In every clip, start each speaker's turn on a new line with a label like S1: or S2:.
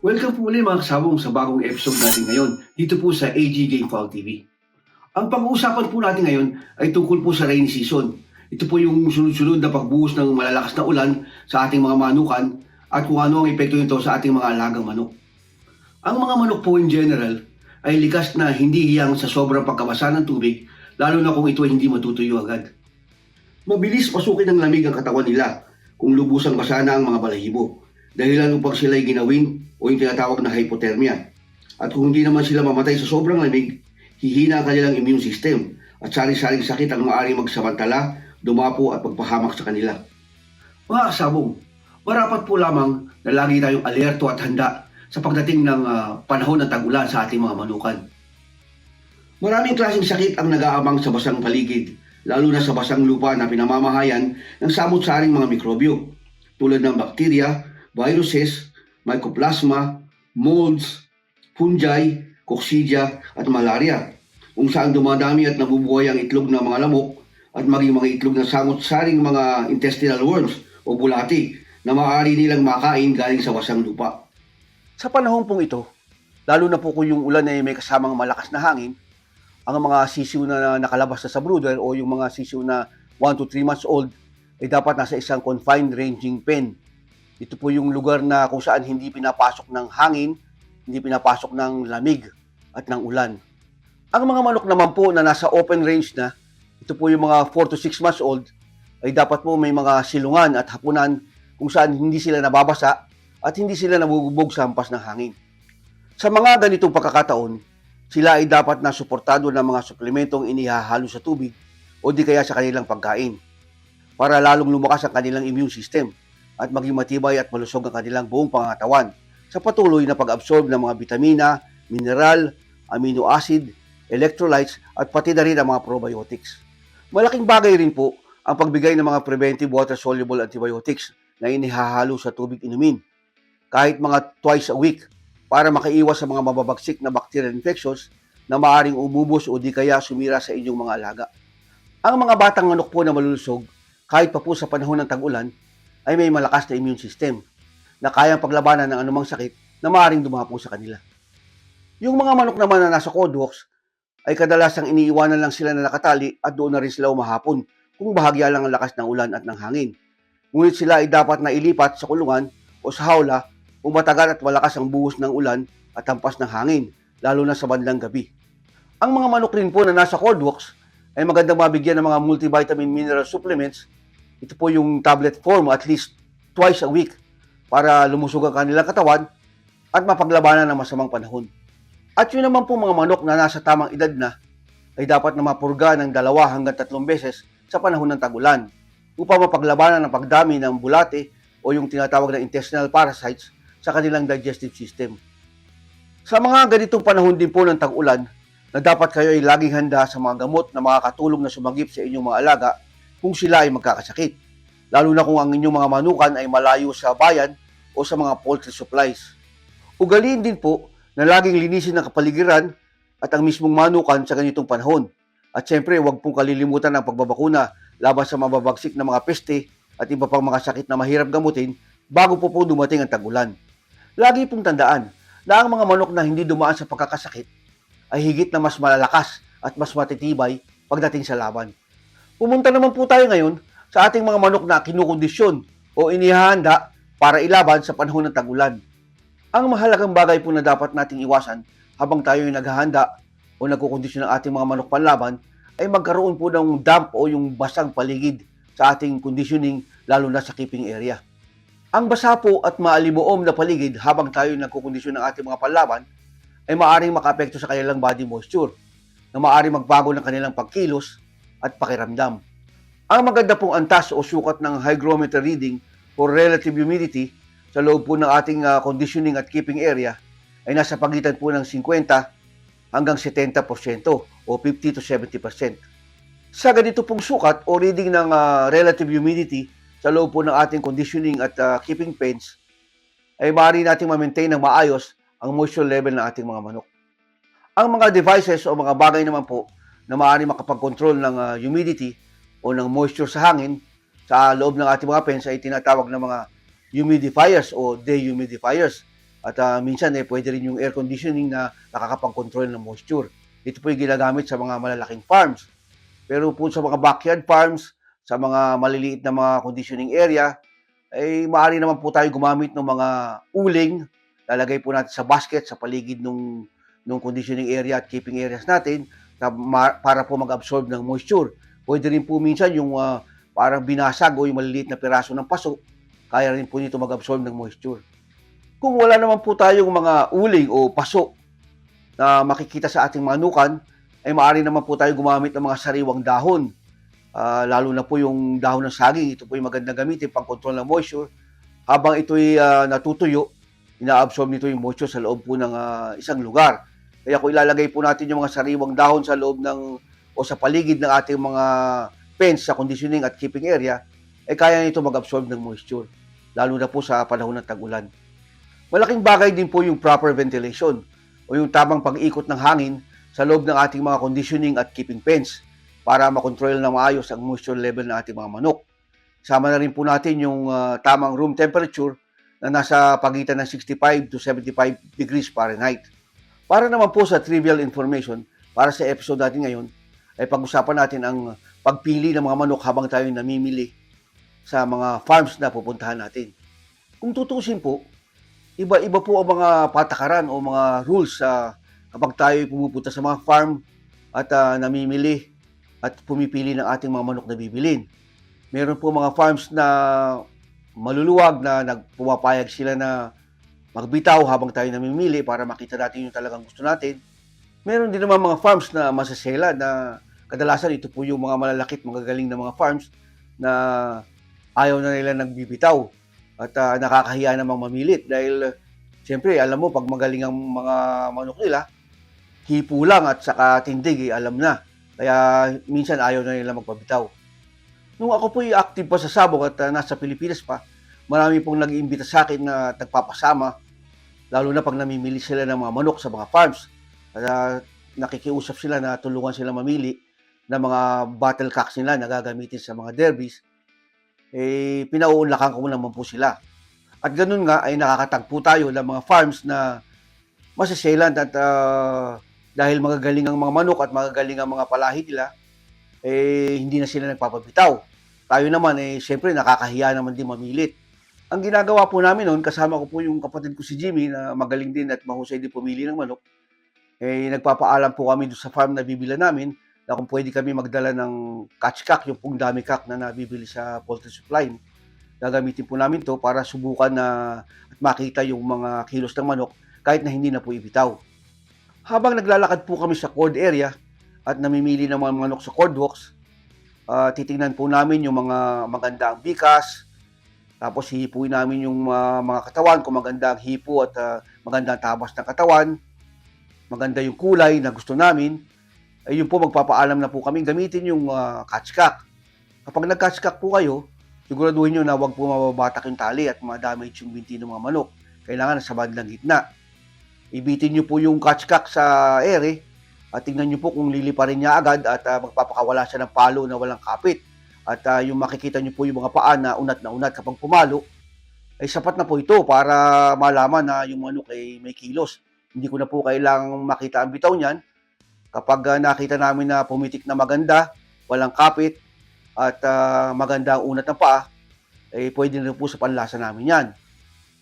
S1: Welcome po ulit mga kasabong sa bagong episode natin ngayon dito po sa AG Gamefowl TV. Ang pag-uusapan po natin ngayon ay tungkol po sa rainy season. Ito po yung sunod-sunod na pagbuhos ng malalakas na ulan sa ating mga manukan at kung ano ang epekto nito sa ating mga alagang manok. Ang mga manok po in general ay likas na hindi hiyang sa sobrang pagkabasa ng tubig lalo na kung ito ay hindi matutuyo agad. Mabilis pasukin ng lamig ang katawan nila kung lubusang basa na ang mga balahibo dahilan upang sila ay ginawin o yung tinatawag na hypothermia. At kung hindi naman sila mamatay sa sobrang lamig, hihina ang kanilang immune system at sari-saring sakit ang maaaring magsamantala, dumapo at magpahamak sa kanila. Mga kasabong, marapat po lamang na lagi tayong alerto at handa sa pagdating ng panahon ng tag-ulan sa ating mga manukan. Maraming klaseng sakit ang nag-aabang sa basang paligid, lalo na sa basang lupa na pinamamahayan ng samot-saring mga mikrobyo tulad ng bakterya, viruses, mycoplasma, molds, fungi, coccidia at malaria, kung saan dumadami at nabubuhay ang itlog ng mga lamok at maging mga itlog ng samot-saring mga intestinal worms o bulati na maaari nilang makain galing sa basang lupa. Sa panahon pong ito, lalo na po kung yung ulan ay may kasamang malakas na hangin, ang mga sisiw na nakalabas na sa brooder o yung mga sisiw na 1 to 3 months old ay dapat nasa isang confined ranging pen. Ito po yung lugar na kung saan hindi pinapasok ng hangin, hindi pinapasok ng lamig at ng ulan. Ang mga manok naman po na nasa open range na, ito po yung mga 4 to 6 months old, ay dapat po may mga silungan at hapunan kung saan hindi sila nababasa at hindi sila nabubog sa hampas ng hangin. Sa mga ganitong pagkakataon, sila ay dapat na suportado ng mga suplementong inihahalo sa tubig o di kaya sa kanilang pagkain para lalong lumakas ang kanilang immune system at maging matibay at malusog ang kanilang buong pangangatawan sa patuloy na pag-absorb ng mga bitamina, mineral, amino acid, electrolytes at pati na rin ang mga probiotics. Malaking bagay rin po ang pagbigay ng mga preventive water-soluble antibiotics na inihahalo sa tubig inumin kahit mga twice a week para makaiwas sa mga mababagsik na bacterial infections na maaring umubos o di kaya sumira sa inyong mga alaga. Ang mga batang manok po na malulusog kahit pa po sa panahon ng tag-ulan ay may malakas na immune system na kayang paglabanan ng anumang sakit na maaaring dumapo sa kanila. Yung mga manok naman na nasa cold walks ay kadalasang iniiwanan lang sila na nakatali at doon na rin sila umahapon kung bahagya lang ang lakas ng ulan at ng hangin. Ngunit sila ay dapat na ilipat sa kulungan o sa hawla kung matagal at malakas ang buhos ng ulan at hampas ng hangin, lalo na sa bandang gabi. Ang mga manok rin po na nasa cold walks ay magandang mabigyan ng mga multivitamin mineral supplements. Ito po yung tablet form at least twice a week para lumusog ang kanilang katawan at mapaglabanan ng masamang panahon. At yun naman po mga manok na nasa tamang edad na ay dapat na mapurga ng 2 hanggang 3 beses sa panahon ng tag-ulan upang mapaglabanan ng pagdami ng bulate o yung tinatawag na intestinal parasites sa kanilang digestive system. Sa mga ganitong panahon din po ng tag-ulan na dapat kayo ay laging handa sa mga gamot na makakatulong na sumagip sa inyong mga alaga kung sila ay magkakasakit, lalo na kung ang inyong mga manukan ay malayo sa bayan o sa mga poultry supplies. Ugaliin din po na laging linisin ang kapaligiran at ang mismong manukan sa ganitong panahon. At syempre, huwag pong kalilimutan ang pagbabakuna laban sa mababagsik na mga peste at iba pang mga sakit na mahirap gamutin bago po dumating ang tag-ulan. Lagi pong tandaan na ang mga manok na hindi dumaan sa pagkakasakit ay higit na mas malalakas at mas matitibay pagdating sa laban. Pumunta naman po tayo ngayon sa ating mga manok na kinukondisyon o inihahanda para ilaban sa panahon ng tag-ulan. Ang mahalagang bagay po na dapat nating iwasan habang tayo ay naghahanda o nagkukondisyon ng ating mga manok panlaban ay magkaroon po ng damp o yung basang paligid sa ating conditioning lalo na sa keeping area. Ang basa po at maalimuom na paligid habang tayo nagkukondisyon ng ating mga panlaban ay maaaring makaapekto sa kanilang body moisture na maaaring magbago ng kanilang pagkilos at pakiramdam. Ang maganda pong antas o sukat ng hygrometer reading for relative humidity sa loob po ng ating conditioning at keeping area ay nasa pagitan po ng 50 hanggang 70% o 50 to 70%. Sa ganito pong sukat o reading ng relative humidity sa loob po ng ating conditioning at keeping pens ay maaari nating ma-maintain ng maayos ang moisture level ng ating mga manok. Ang mga devices o mga bagay naman po na maaari makapag-control ng humidity o ng moisture sa hangin sa loob ng ating mga pens ay tinatawag na mga humidifiers o dehumidifiers
S2: At minsan pwede rin yung air conditioning na nakakapag-control ng moisture. Ito po yung ginagamit sa mga malalaking farms. Pero po sa mga backyard farms, sa mga maliliit na mga conditioning area, ay maaari naman po tayo gumamit ng mga uling. Lalagay po natin sa basket sa paligid nung conditioning area at keeping areas natin para po mag-absorb ng moisture. Pwede rin po minsan yung parang binasag o yung maliliit na piraso ng paso, kaya rin po nito mag-absorb ng moisture. Kung wala naman po tayong mga uling o paso na makikita sa ating manukan, ay maaari naman po tayo gumamit ng mga sariwang dahon. Lalo na po yung dahon ng saging, ito po yung magandang gamitin pang control ng moisture. Habang ito'y natutuyo, ina-absorb nito yung moisture sa loob po ng isang lugar. Kaya kung ilalagay po natin yung mga sariwang dahon sa loob o sa paligid ng ating mga fence sa conditioning at keeping area, kaya nito mag-absorb ng moisture, lalo na po sa panahon ng tag-ulan. Malaking bagay din po yung proper ventilation o yung tamang pag-ikot ng hangin sa loob ng ating mga conditioning at keeping pens para makontrol na maayos ang moisture level ng ating mga manok. Sama na rin po natin yung tamang room temperature na nasa pagitan ng 65 to 75 degrees Fahrenheit. Para naman po sa trivial information, para sa episode natin ngayon, ay pag-usapan natin ang pagpili ng mga manok habang tayo namimili sa mga farms na pupuntahan natin. Kung tutusin po, iba-iba po ang mga patakaran o mga rules kapag tayo pumupunta sa mga farm at namimili at pumipili ng ating mga manok na bibilin. Meron po mga farms na maluluwag na pumapayag sila na magbitaw habang tayo namimili para makita natin yung talagang gusto natin. Meron din naman mga farms na masasela na kadalasan ito po yung mga malalakit, magagaling na mga farms na ayaw na nila nagbibitaw at nakakahiya namang mamilit dahil siyempre alam mo pag magaling ang mga manok nila, hipo lang at saka tindig alam na. Kaya minsan ayaw na nila magpabitaw. Nung ako po active pa sa sabong at nasa Pilipinas pa, marami pong nag-iimbita sa akin na nagpapasama, lalo na pag namimili sila ng mga manok sa mga farms. Nakikiusap sila na tulungan sila mamili ng mga battle cocks nila na gagamitin sa mga derbies. Pinauunlakan ko naman po sila. At ganun nga ay nakakatagpo tayo ng mga farms na masaselan at dahil magagaling ang mga manok at magagaling ang mga palahi nila, hindi na sila nagpapabitaw. Tayo naman, siyempre nakakahiya naman din mamilit. Ang ginagawa po namin noon, kasama ko po yung kapatid ko si Jimmy na magaling din at mahusay din pumili ng manok. Nagpapaalam po kami doon sa farm na bibila namin na kung pwede kami magdala ng catch cock, yung pong dummy cock na nabibili sa poultry supply. Gagamitin po namin to para subukan na at makita yung mga kilos ng manok kahit na hindi na po ibitaw. Habang naglalakad po kami sa cord area at namimili ng mga manok sa cord walks, titingnan po namin yung mga maganda ang bikas, tapos hihipuin namin yung mga katawan kung maganda ang hipo at maganda ang tabas ng katawan, maganda yung kulay na gusto namin. Yun po magpapaalam na po kami gamitin yung catch cock. Kapag nag-catch cock po kayo, siguraduhin nyo na huwag po mababatak yung tali at ma-damage yung binti ng mga manok. Kailangan nasa bandang gitna. Ibitin nyo po yung catch cock sa ere at tingnan nyo po kung liliparin niya agad at magpapakawala siya ng palo na walang kapit. At yung makikita nyo po yung mga paa na unat kapag pumalo, ay sapat na po ito para malaman na yung manok ay may kilos. Hindi ko na po kailangang makita ang bitaw niyan. Kapag nakita namin na pumitik na maganda, walang kapit, at maganda ang unat ng paa, pwede na po sa panlasa namin yan.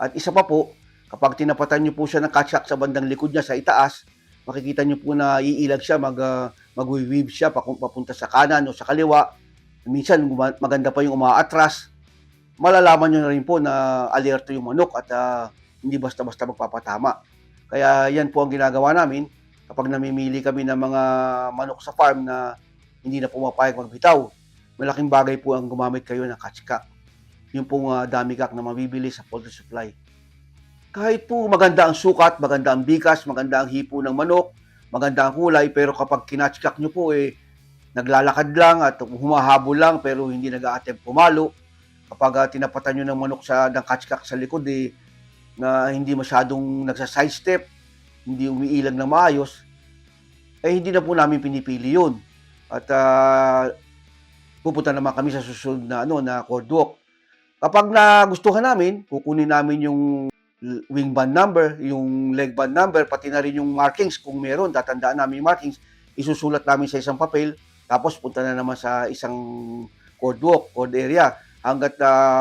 S2: At isa pa po, kapag tinapatan nyo po siya ng catch cock sa bandang likod niya sa itaas, makikita nyo po na iilag siya, mag-weave siya papunta sa kanan o sa kaliwa. Minsan maganda pa yung umaatras. Malalaman nyo na rin po na alerto yung manok at hindi basta-basta magpapatama. Kaya yan po ang ginagawa namin kapag namimili kami ng mga manok sa farm na hindi na pumapayag magbitaw. Malaking bagay po ang gumamit kayo ng catch cock. Yung pong dummy cock na mabibili sa poultry supply. Kahit po maganda ang sukat, maganda ang bikas, maganda ang hipo ng manok, maganda ang kulay, pero kapag kinatch cock nyo po naglalakad lang at humahabol lang pero hindi nag-a-attempt pumalo. Kapag tinapatan nyo ng manok ng catch cock sa likod na hindi masyadong nagsa-sidestep, hindi umiilag ng maayos, hindi na po namin pinipili yun. At pupunta naman kami sa susunod na cord walk. Kapag nagustuhan namin, kukunin namin yung wing band number, yung leg band number, pati na rin yung markings kung meron, tatandaan namin yung markings, isusulat namin sa isang papel, tapos punta na naman sa isang code area, hanggat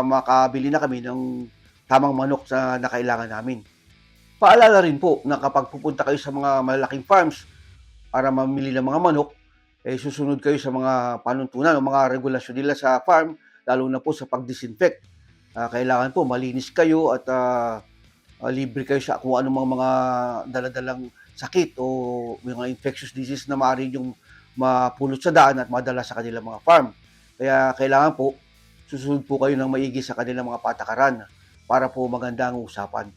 S2: makabili na kami ng tamang manok na kailangan namin. Paalala rin po na kapag pupunta kayo sa mga malalaking farms para mamili ng mga manok, susunod kayo sa mga panuntunan o mga regulasyon nila sa farm, lalo na po sa pag-disinfect. Kailangan po malinis kayo at libre kayo sa kung anong mga daladalang sakit o mga infectious disease na maaari yung mapulot sa daan at madala sa kanilang mga farm. Kaya kailangan po, susunod po kayo ng maigi sa kanilang mga patakaran para po maganda ang usapan.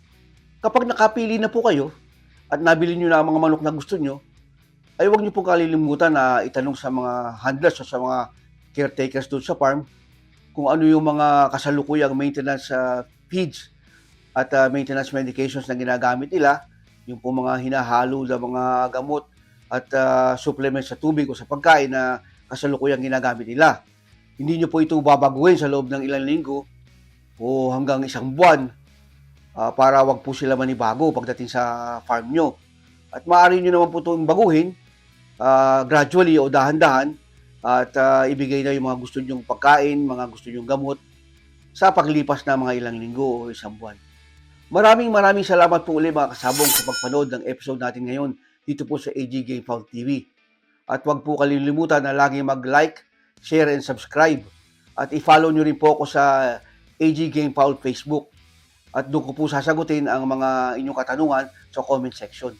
S2: Kapag nakapili na po kayo at nabili nyo na ang mga manok na gusto nyo, ay huwag nyo po kalilimutan na itanong sa mga handlers o sa mga caretakers doon sa farm kung ano yung mga kasalukuyang maintenance feeds at maintenance medications na ginagamit nila, yung po mga hinahalo na mga gamot at supplements sa tubig o sa pagkain na kasalukuyang ginagamit nila. Hindi nyo po ito babaguhin sa loob ng ilang linggo o hanggang isang buwan para wag po sila manibago pagdating sa farm nyo. At maaari nyo naman po itong baguhin gradually o dahan-dahan at ibigay na yung mga gusto nyong pagkain, mga gusto nyong gamot sa paglipas na mga ilang linggo o isang buwan. Maraming salamat po ulit mga kasabong sa pagpanood ng episode natin ngayon dito po sa AG Game Fowl TV. At huwag po kalilimutan na lagi mag-like, share, and subscribe. At i-follow nyo rin po ako sa AG Game Fowl Facebook. At doon ko po sasagutin ang mga inyong katanungan sa comment section.